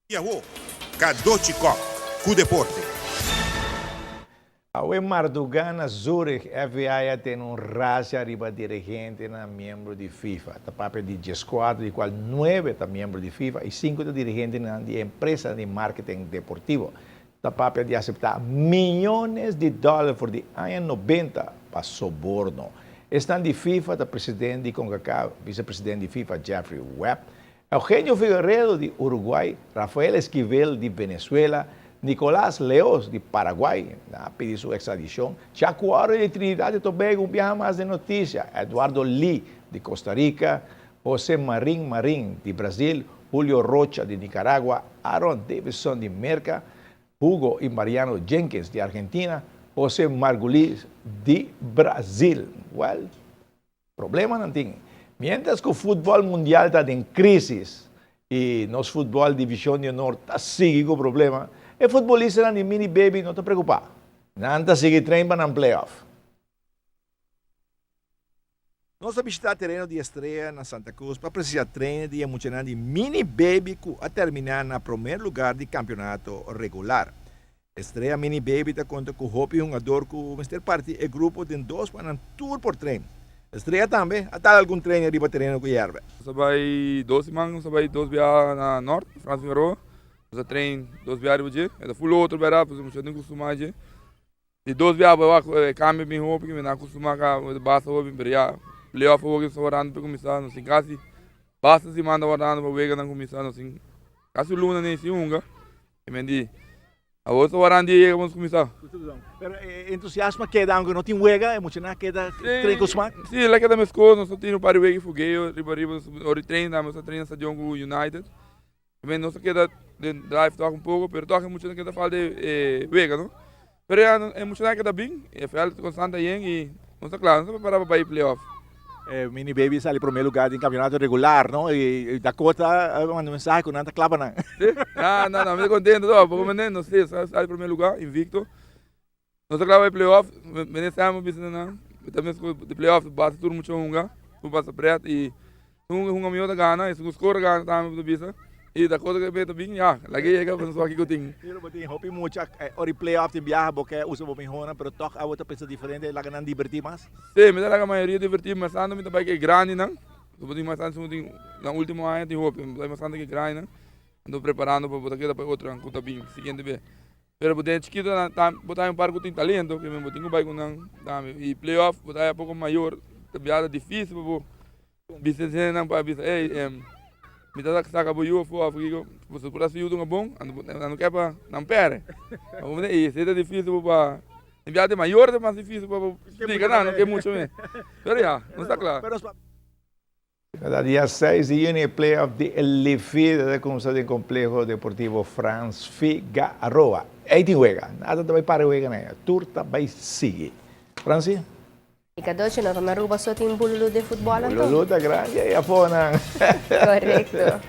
Yahoo, Kadochikov, cu deporte. Awe Mardugana Zurich, FBI tem raça riba dirigente na membro de FIFA. Ta papel de 14, de qual 9 está membro de FIFA e 5 de dirigente na de empresa de marketing deportivo. Ta papel de aceitar milhões de dólares por de ano 90 para soborno. Estão de FIFA, da presidente de CONCACAF, vice-presidente de FIFA, Jeffrey Webb, Eugenio Figueiredo de Uruguai, Rafael Esquivel de Venezuela, Nicolás Leos de Paraguai, pediu sua extradição, Chacuaro de Trinidad e Tobago, viaja mais de notícia, Eduardo Lee de Costa Rica, José Marín de Brasil, Julio Rocha de Nicaragua, Aaron Davidson de Merca, Hugo y Mariano Jenkins de Argentina, José Margulis de Brasil. Well, problema não tem. Mientras que o futebol mundial está em crise e nosso futebol divisão de honor está seguindo com problema, o futebolista de mini baby não está preocupado. Não está seguindo treino para o playoff. Nós vamos visitar terreno de estreia na Santa Cruz para precisar treino de emocionar de mini baby a terminar na primeiro lugar de campeonato regular. Estreia mini baby está conta com o Hopi jogador com o Mr. Party e grupo de 2 para um tour por treino. Estreia também, há algum treino ali para terreno com Yerba. Sabay 12 mang, sabay 2 biya na North, France Figaro. Sa train 2 biya rin buje. Ito full outro biya, pues masyadong kusuma je. E 2 biya ba kami mi hopi kami na kusuma ka basa hopi beriya. Playoff hopi sa waran pe kumisa no sing kasi. Basa si manda waran pa wega ng kumisa no sing. Kasi luna ni si unga. Emendi. Awo sa waran di kamos kumisa. Pero entusiasmo queda, aunque não tem huega, emocionar queda, treino com smack. Sim, lá queda mesco, nós só tínhamos para o wega fogueio, riba, ori treino, nós só treino sa Jongo United. Também nós só queda de drive toca pouco, pero toca muito queda falta de wega, não? Pero emocionar queda bem, é falta constante aí e nós só claro, nós para para playoff. Mini Baby sale primeiro lugar em campeonato regular, não? E Dakota manda mensagem com nada clava não. Não, me contento, porque não sei, sai primeiro lugar, invicto. Nós acabamos de playoff, menestamos bisna não. Também de playoff basta tudo muito hunga, tu passa preto e hunga melhor da gana, e se score gana também do bisa. E da coisa que bem também, já, lagi é que eu só aqui que eu tenho. Eu não tenho hopi muito, ori playoff tem viaja porque usa bem hona, pero toca a outra pessoa diferente, lá que não divertir mais. Sim, me dá a maioria divertir, mas ando me também que grande não. Tu pode mais ando na última ano de hopi, mas ando que grande não. Ando preparando para botar para outra, conta bem, seguinte bem. Pero botar chiquito, botar um par que tem talento, que me botar um bairro não, e playoff botar um pouco maior, também difícil para bisa não para bisa, me dá que saca boiô for, porque você por assim usa um bom, não quer para não perde. Vamos ver, isso é difícil para enviar de maior, é mais difícil para explicar, não quer muito mesmo. Pero já, não está claro. Cada dia 6 de junho, playoff de Elifid, da Comissão de Complexo Deportivo France Figueroa. Aí tem huega, nada também para huega, né? Turta vai seguir. Franci? Ikadoce, não naruba só tem bululu de futebol, então? Luluta grande, aí a pona. Correto.